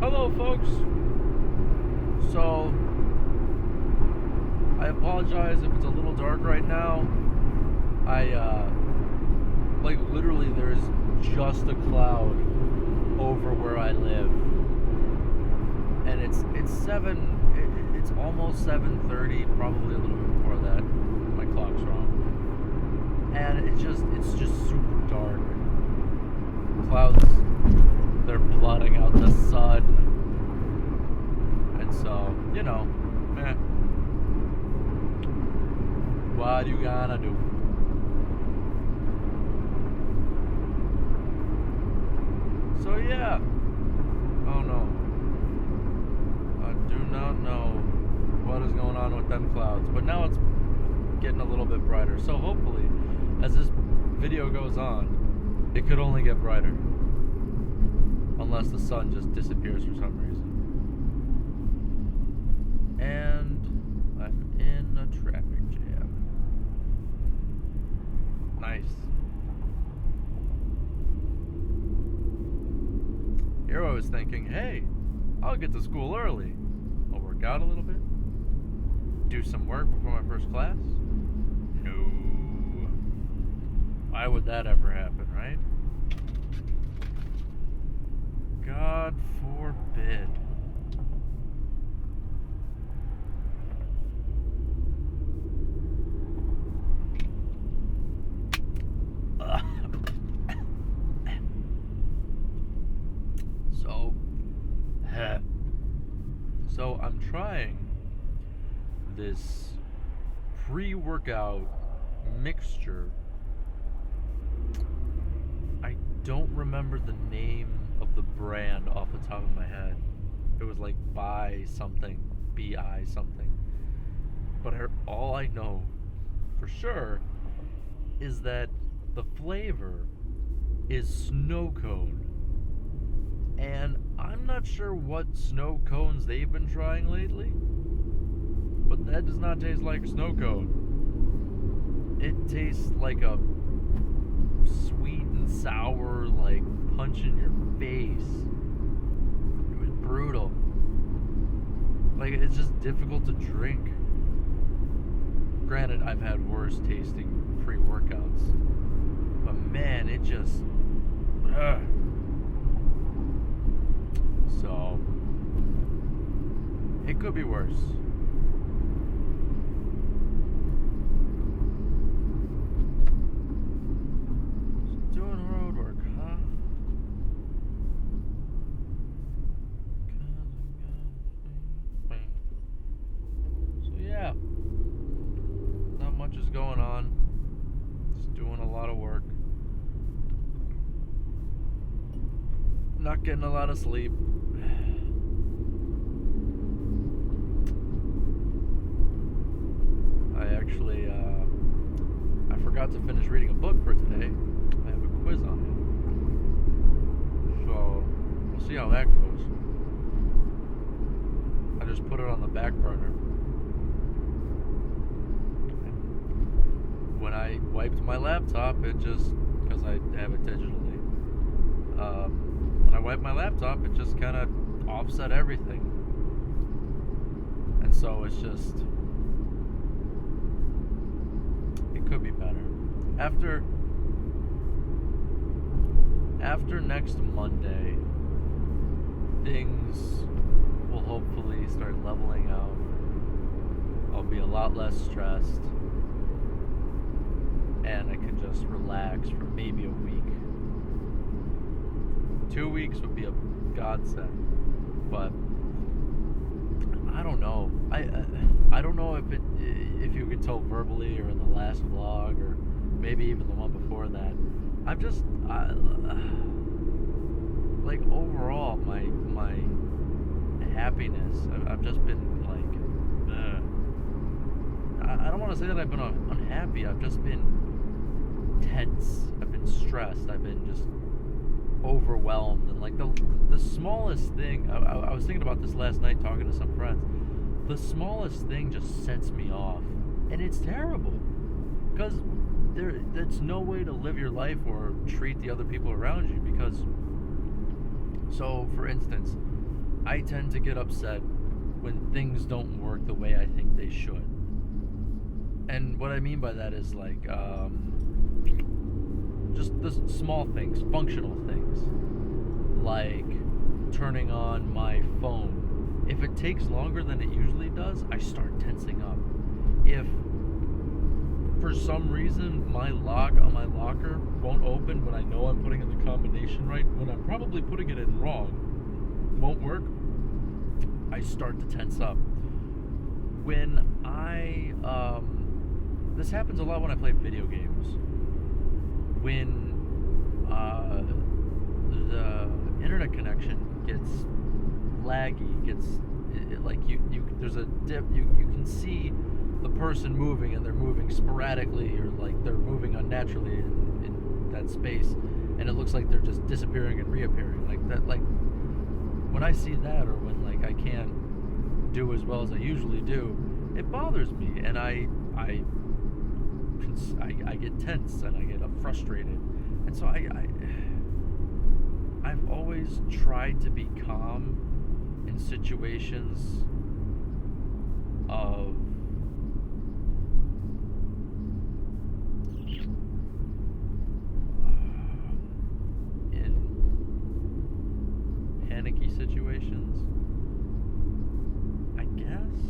Hello, folks. So, I apologize if it's a little dark right now. Literally, there's just a cloud over where I live, and it's it's almost 7:30, probably a little bit before that. My clock's wrong, and it's just super dark. Clouds, they're blotting out the sun, and so what you gonna do? So yeah, oh no, I do not know what is going on with them clouds, but now it's getting a little bit brighter. So hopefully, as this video goes on, it could only get brighter, unless the sun just disappears for some reason. And I'm in a traffic jam. Nice. Here I was thinking, hey, I'll get to school early. I'll work out a little bit. Do some work before my first class. No. Why would that ever happen, right? God forbid. So I'm trying this pre-workout mixture. I don't remember the name of the brand off the top of my head. It was like bi something. But all I know for sure is that the flavor is snow cone. And I'm not sure what snow cones they've been trying lately, but that does not taste like a snow cone. It tastes like a sweet and sour, like, punch in your face. It was brutal. Like, it's just difficult to drink. Granted, I've had worse tasting pre-workouts, but man, it just... So, it could be worse. Just doing road work, huh? So yeah, not much is going on. Just doing a lot of work. Not getting a lot of sleep. I forgot to finish reading a book for today. I have a quiz on it. So, we'll see how that goes. I just put it on the back burner. When I wiped my laptop, because I have it digitally, when I wiped my laptop, it just kind of offset everything. And so it's just... could be better. After next Monday, things will hopefully start leveling out. I'll be a lot less stressed, and I can just relax for maybe a week. 2 weeks would be a godsend, but I don't know. I don't know if you could tell verbally or in the last vlog or maybe even the one before that. I'm just like overall my happiness. I've just been like I don't want to say that I've been unhappy. I've just been tense. I've been stressed. I've been just overwhelmed, and like the smallest thing. I was thinking about this last night talking to some friends. The smallest thing just sets me off, and it's terrible because that's no way to live your life or treat the other people around you, because, so for instance, I tend to get upset when things don't work the way I think they should. And what I mean by that is like, just the small things, functional things, like turning on my phone. If it takes longer than it usually does, I start tensing up. If for some reason my lock on my locker won't open when I know I'm putting in the combination right, when I'm probably putting it in wrong, won't work, I start to tense up. When this happens a lot when I play video games. When the internet connection gets laggy, like you there's a dip, you can see the person moving, and they're moving sporadically, or like they're moving unnaturally in that space, and it looks like they're just disappearing and reappearing like that. Like when I see that, or when like I can't do as well as I usually do, it bothers me, and I get tense, and I get frustrated. And so I've always tried to be calm in situations of in panicky situations, I guess,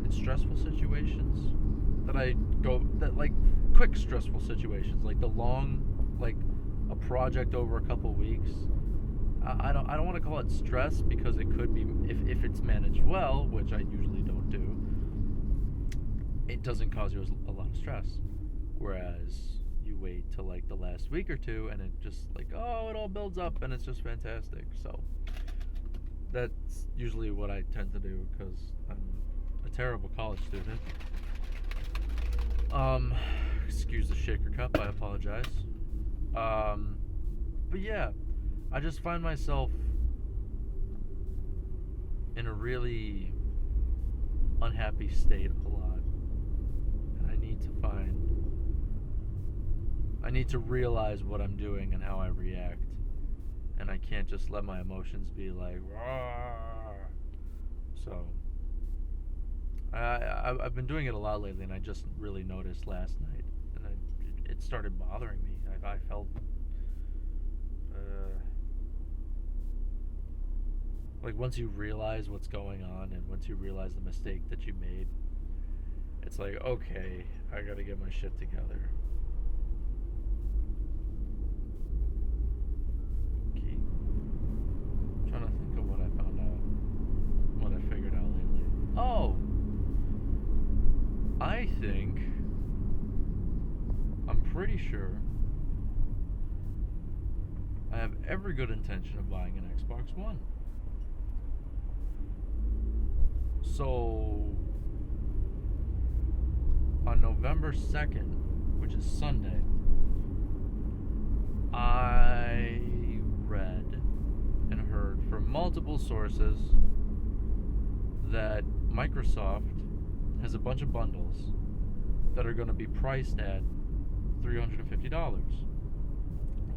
in stressful situations, like quick stressful situations, like the long, like a project over a couple weeks. I don't want to call it stress, because it could be, if it's managed well, which I usually don't do, it doesn't cause you a lot of stress. Whereas you wait till like the last week or two, and it just like, oh, it all builds up, and it's just fantastic. So that's usually what I tend to do, because I'm a terrible college student. Excuse the shaker cup, I apologize. But yeah, I just find myself in a really unhappy state a lot. And I need to realize what I'm doing and how I react. And I can't just let my emotions be like, "Rah!" So I've been doing it a lot lately, and I just really noticed last night, and it started bothering me. I felt like once you realize what's going on, and once you realize the mistake that you made, it's like, okay, I gotta get my shit together. Okay. I'm trying to think of what I found out, what I figured out lately. Oh! I think, I'm pretty sure, I have every good intention of buying an Xbox One. So, on November 2nd, which is Sunday, I read and heard from multiple sources that Microsoft has a bunch of bundles that are going to be priced at $350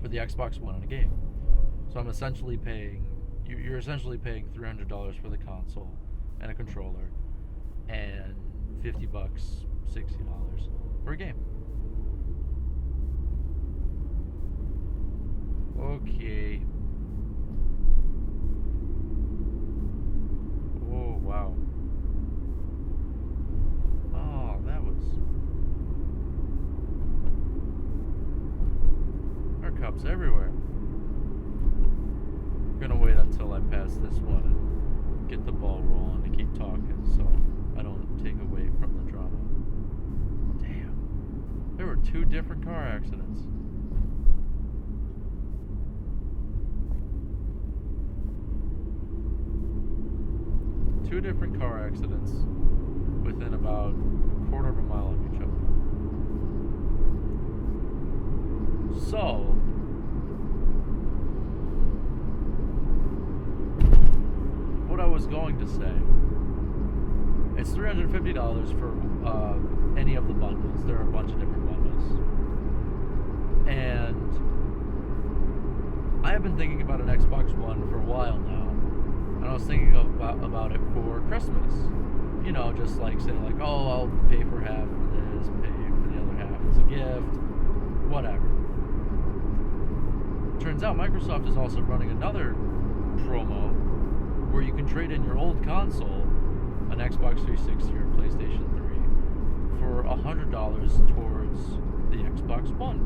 for the Xbox One and a game. So I'm essentially paying, you're essentially paying $300 for the console and a controller, and $50, $60 for a game. Okay. Oh, wow. Oh, that was... There are cups everywhere. I'm gonna wait until I pass this one and get the ball rolling to keep talking, so I don't take away from the drama. Damn. There were 2 different car accidents. Two different car accidents within about a quarter of a mile of each other. So, what I was going to say, it's $350 for any of the bundles. There are a bunch of different bundles. And I have been thinking about an Xbox One for a while now, and I was thinking about it for Christmas. You know, just like say like, oh, I'll pay for half of this, pay for the other half as a gift, whatever. Turns out Microsoft is also running another promo where you can trade in your old console, an Xbox 360 or PlayStation 3, for $100 towards the Xbox One.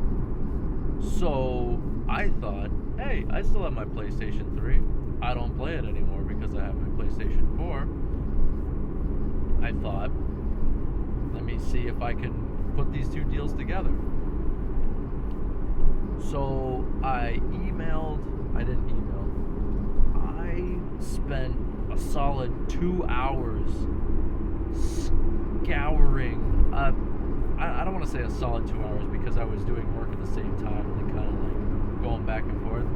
So I thought, hey, I still have my PlayStation 3. I don't play it anymore because I have my PlayStation 4. I thought, let me see if I can put these two deals together. So I spent a solid 2 hours scouring. I don't want to say a solid 2 hours because I was doing work at the same time and kind of like going back and forth.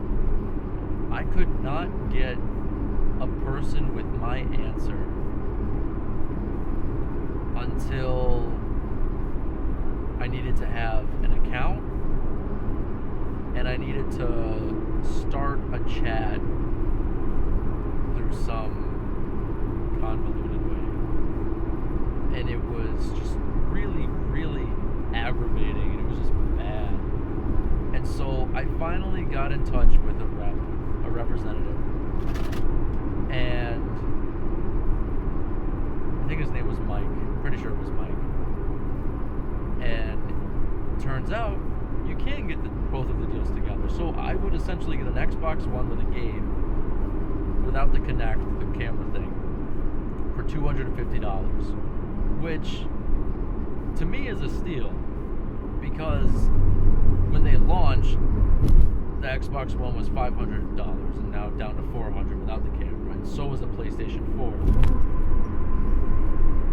I could not get a person with my answer until I needed to have an account and I needed to start a chat through some convoluted way. And it was just really, really aggravating, and it was just bad. And so I finally got in touch with a representative, and I think his name was Mike. I'm pretty sure it was Mike. And it turns out you can get both of the deals together. So I would essentially get an Xbox One with a game without the Kinect, the camera thing, for $250, which to me is a steal, because when they launched, the Xbox One was $500 and now down to $400 without the camera, and so was the PlayStation 4.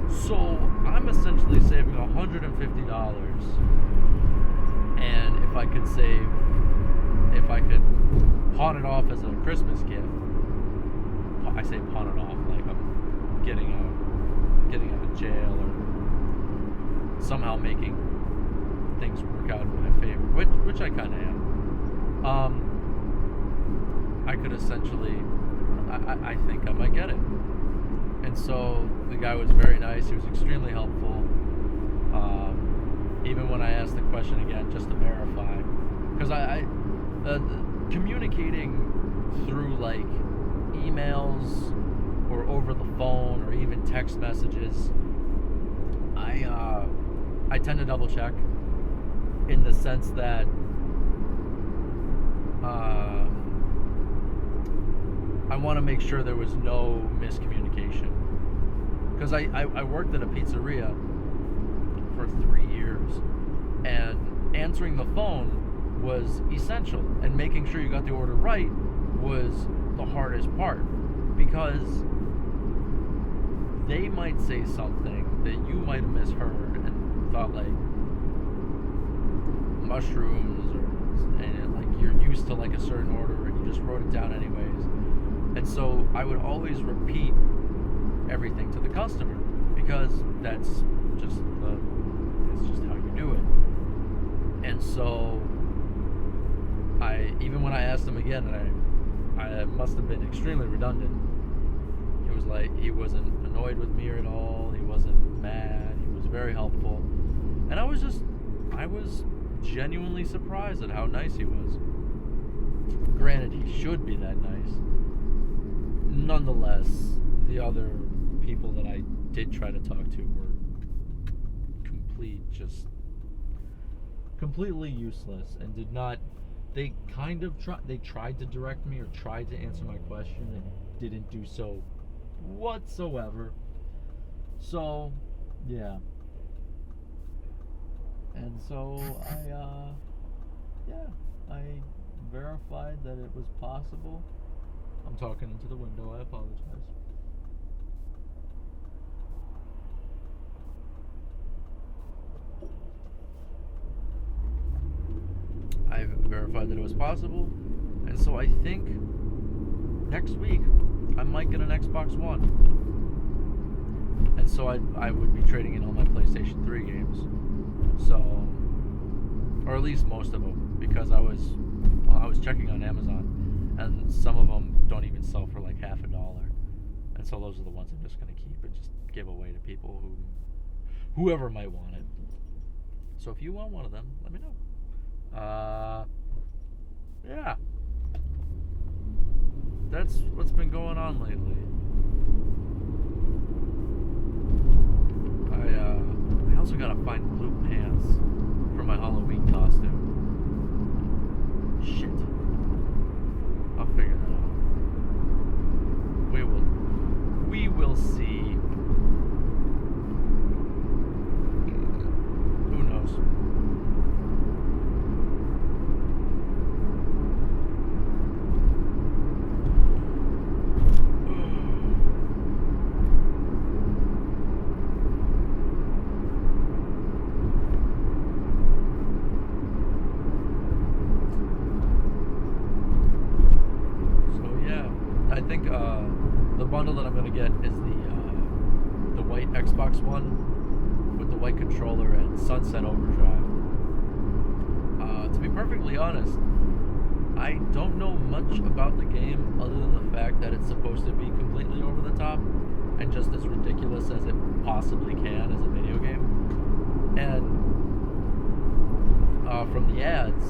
So I'm essentially saving $150, and if I could pawn it off as a Christmas gift, I say pawn it off like I'm getting out of jail or somehow making things work out in my favor, which I kind of am. I could essentially, I think I might get it. And so the guy was very nice. He was extremely helpful. Even when I asked the question again, just to verify, because communicating through like emails or over the phone or even text messages, I tend to double check in the sense that I want to make sure there was no miscommunication, because I worked at a pizzeria for 3 years, and answering the phone was essential, and making sure you got the order right was the hardest part, because they might say something that you might have misheard and thought like mushrooms, and like you're used to like a certain order and you just wrote it down anyways. And so I would always repeat everything to the customer, because that's just it's just how you do it. And so even when I asked him again, and I must have been extremely redundant. It was like he wasn't annoyed with me at all. He wasn't mad. He was very helpful. And I was genuinely surprised at how nice he was. Granted, he should be that nice. Nonetheless, the other people that I did try to talk to were completely useless, and did not. They tried to direct me or tried to answer my question and didn't do so whatsoever. So, yeah. And so I verified that it was possible. I'm talking into the window, I apologize. I verified that it was possible, and so I think next week I might get an Xbox One. And so I would be trading in all my PlayStation 3 games. So, or at least most of them, because I was checking on Amazon, and some of them don't even sell for like half a dollar, and so those are the ones I'm just gonna keep and just give away to people whoever might want it. So if you want one of them, let me know. Yeah, that's what's been going on lately. I also gotta find blue pants for my Halloween costume. Shit. I'll figure that out. We will see. Who knows? So yeah, I think the bundle that I'm gonna get is the white Xbox One with the white controller and Sunset Overdrive. To be perfectly honest, I don't know much about the game other than the fact that it's supposed to be completely over the top and just as ridiculous as it possibly can as a video game. And from the ads,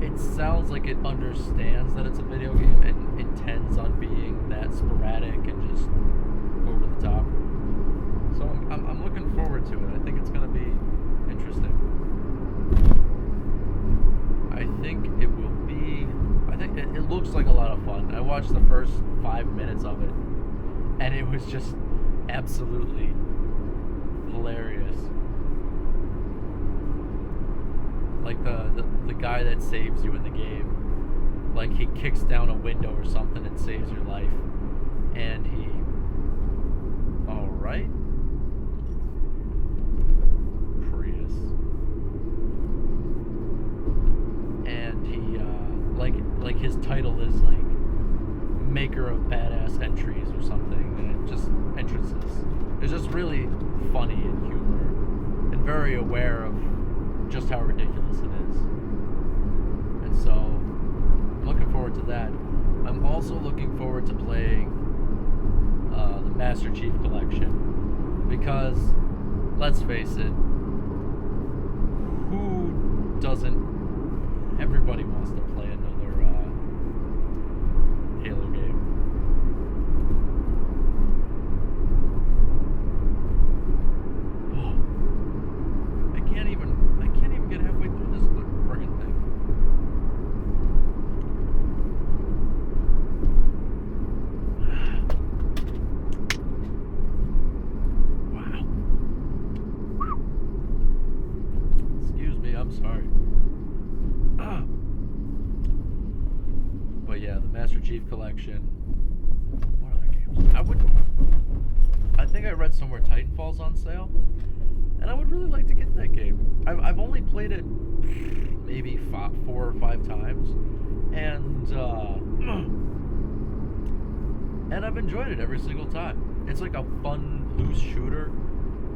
it sounds like it understands that it's a video game and intends on being that sporadic and just over the top. So I'm looking forward to it. I think it's going to be interesting. I think it will be. I think it looks like a lot of fun. I watched the first 5 minutes of it, and it was just absolutely hilarious. Like the guy that saves you in the game, like he kicks down a window or something and saves your life, and he. All right. Prius. And he like his title is like maker of badass entries or something, and it just entrances. It's just really funny and humor, and very aware of just how ridiculous it is. And so I'm looking forward to that. I'm also looking forward to playing the Master Chief Collection, because let's face it, who doesn't? Everybody wants to play another Halo game. Oh, I can't even get halfway through this friggin' thing. Wow. Excuse me, I'm sorry. But yeah, the Master Chief Collection. What other games? I think I read somewhere Titanfall's on sale, and I would really like to get that game. I've only played it maybe 4 or 5 times, and and I've enjoyed it every single time. It's like a fun, loose shooter,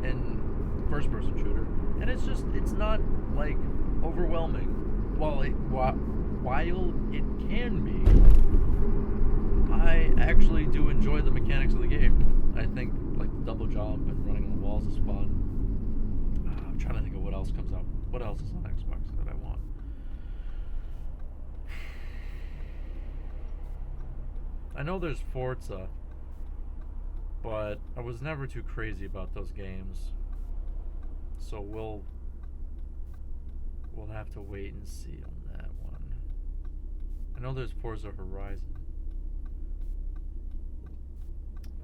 and first-person shooter, and it's not like overwhelming. While it can be, I actually do enjoy the mechanics of the game. I think like the double jump and running on the walls is fun. I'm trying to think of what else comes up. What else is on Xbox that I want? I know there's Forza, but I was never too crazy about those games. So we'll have to wait and see on that one. I know there's Forza Horizon.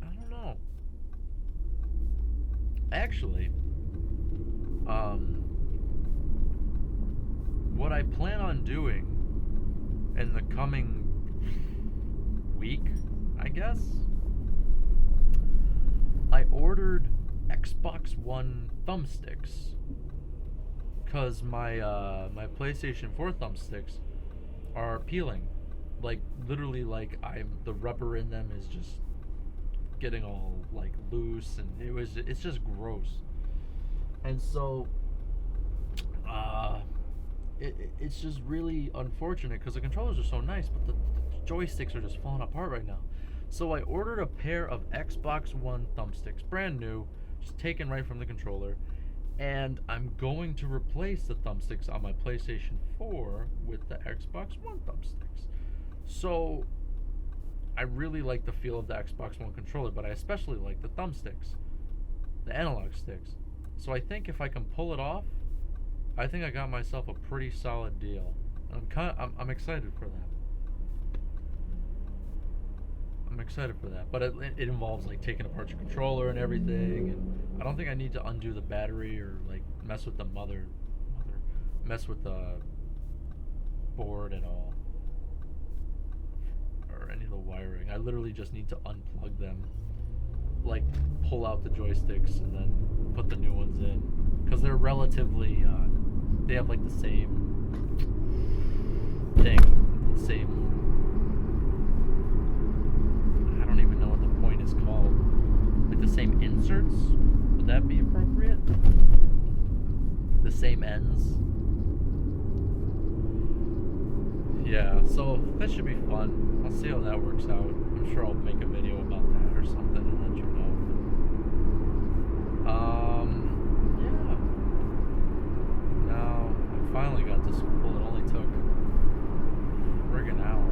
I don't know. Actually, what I plan on doing in the coming week, I guess, I ordered Xbox One thumbsticks, because my PlayStation 4 thumbsticks are peeling, like literally, like the rubber in them is just getting all like loose, and it's just gross. And so it's just really unfortunate because the controllers are so nice, but the joysticks are just falling apart right now. So I ordered a pair of Xbox One thumbsticks, brand new, just taken right from the controller, and I'm going to replace the thumbsticks on my PlayStation 4 with the Xbox One thumbsticks. So I really like the feel of the Xbox One controller, but I especially like the thumbsticks, the analog sticks. So I think if I can pull it off, I think I got myself a pretty solid deal. I'm excited for that. I'm excited for that, but it involves like taking apart your controller and everything, and I don't think I need to undo the battery or like mess with the mess with the board at all, or any of the wiring. I literally just need to unplug them, like pull out the joysticks and then put the new ones in, because they're relatively, they have like the same thing, same. I don't even know what the point is called. Like the same inserts? Would that be appropriate? The same ends? Yeah, so that should be fun. I'll see how that works out. I'm sure I'll make a video about that or something and let you know. Yeah. Now, I finally got to school. It only took a friggin' hour.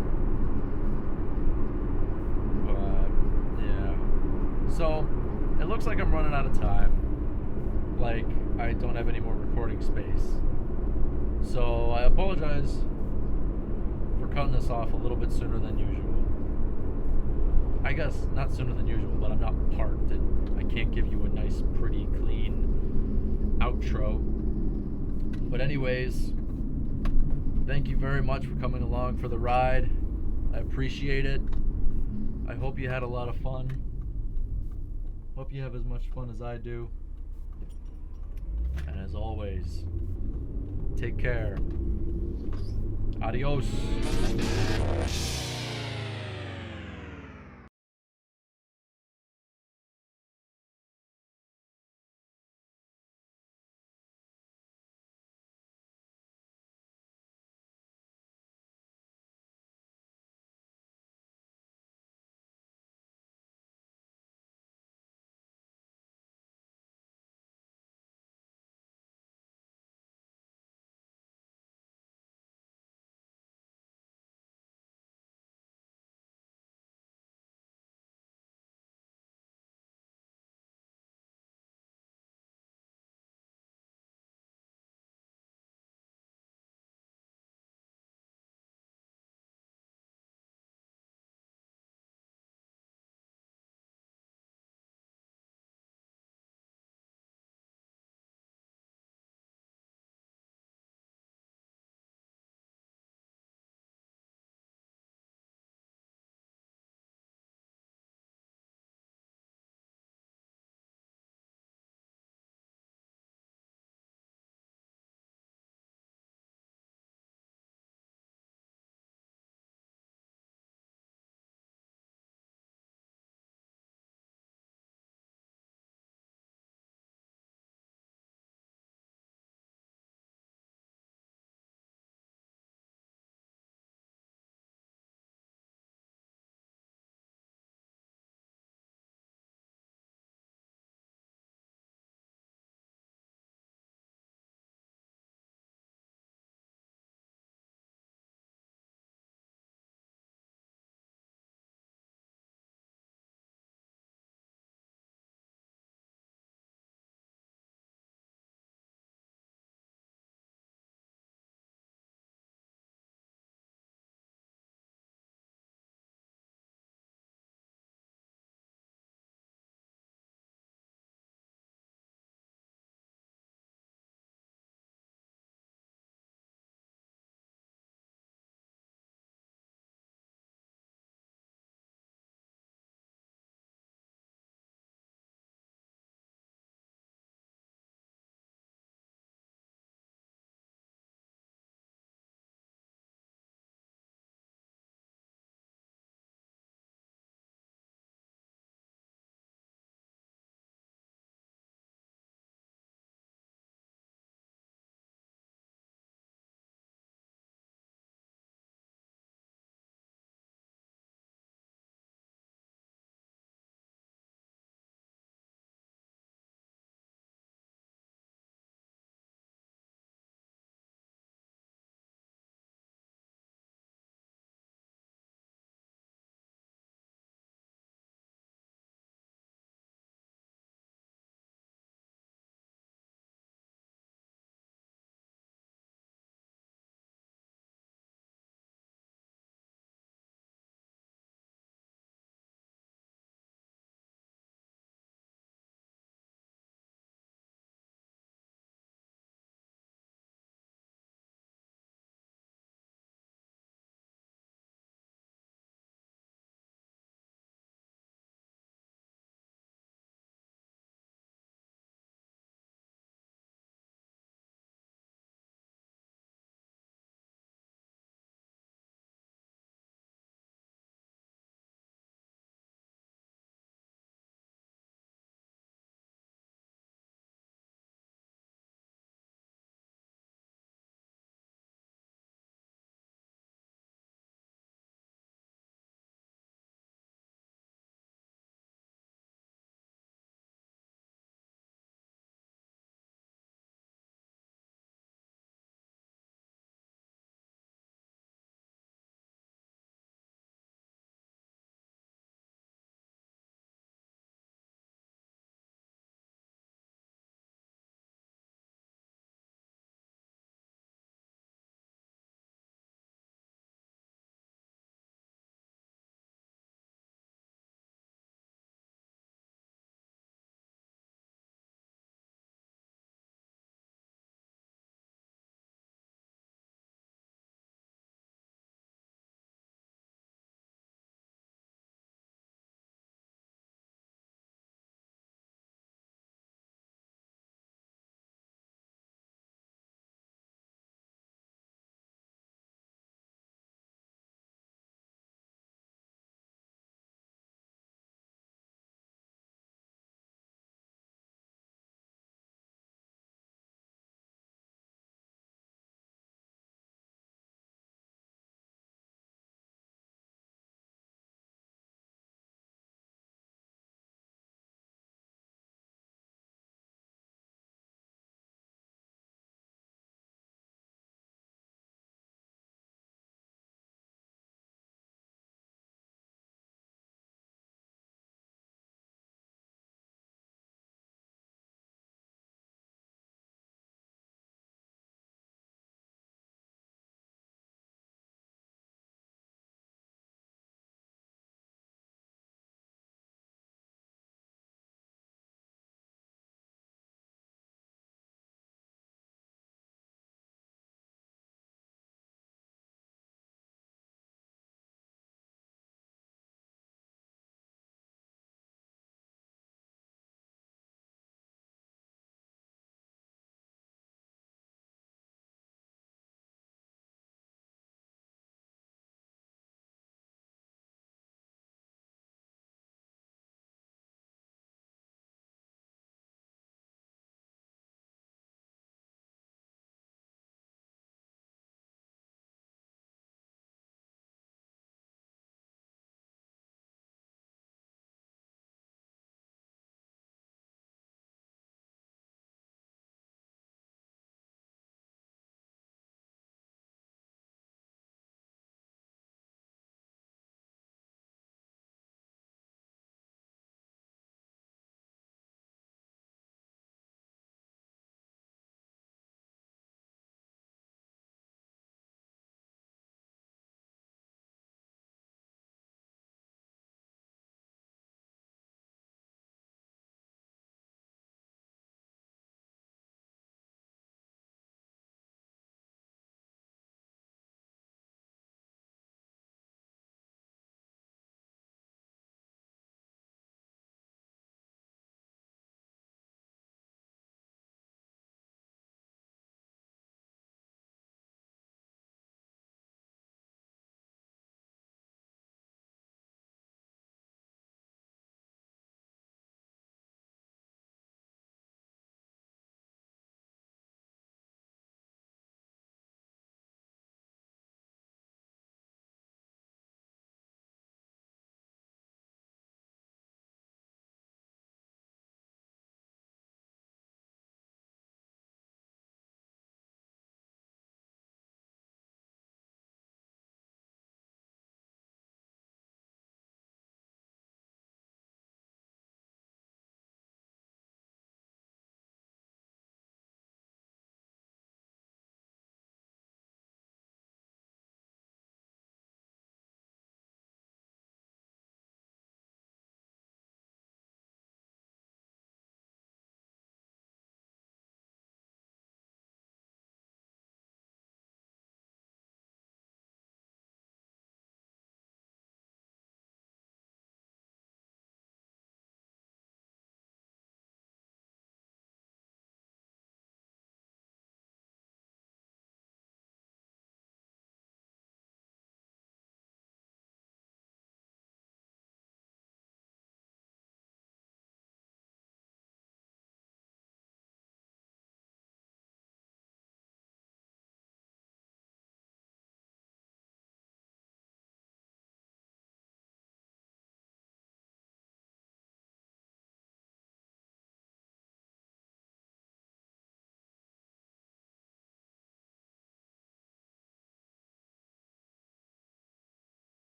But, yeah. So, it looks like I'm running out of time. Like, I don't have any more recording space. So, I apologize for cutting this off a little bit sooner than usual. I guess not sooner than usual, but I'm not parked and I can't give you a nice, pretty, clean outro. But anyways, thank you very much for coming along for the ride. I appreciate it. I hope you had a lot of fun. Hope you have as much fun as I do. And as always, take care. Adios.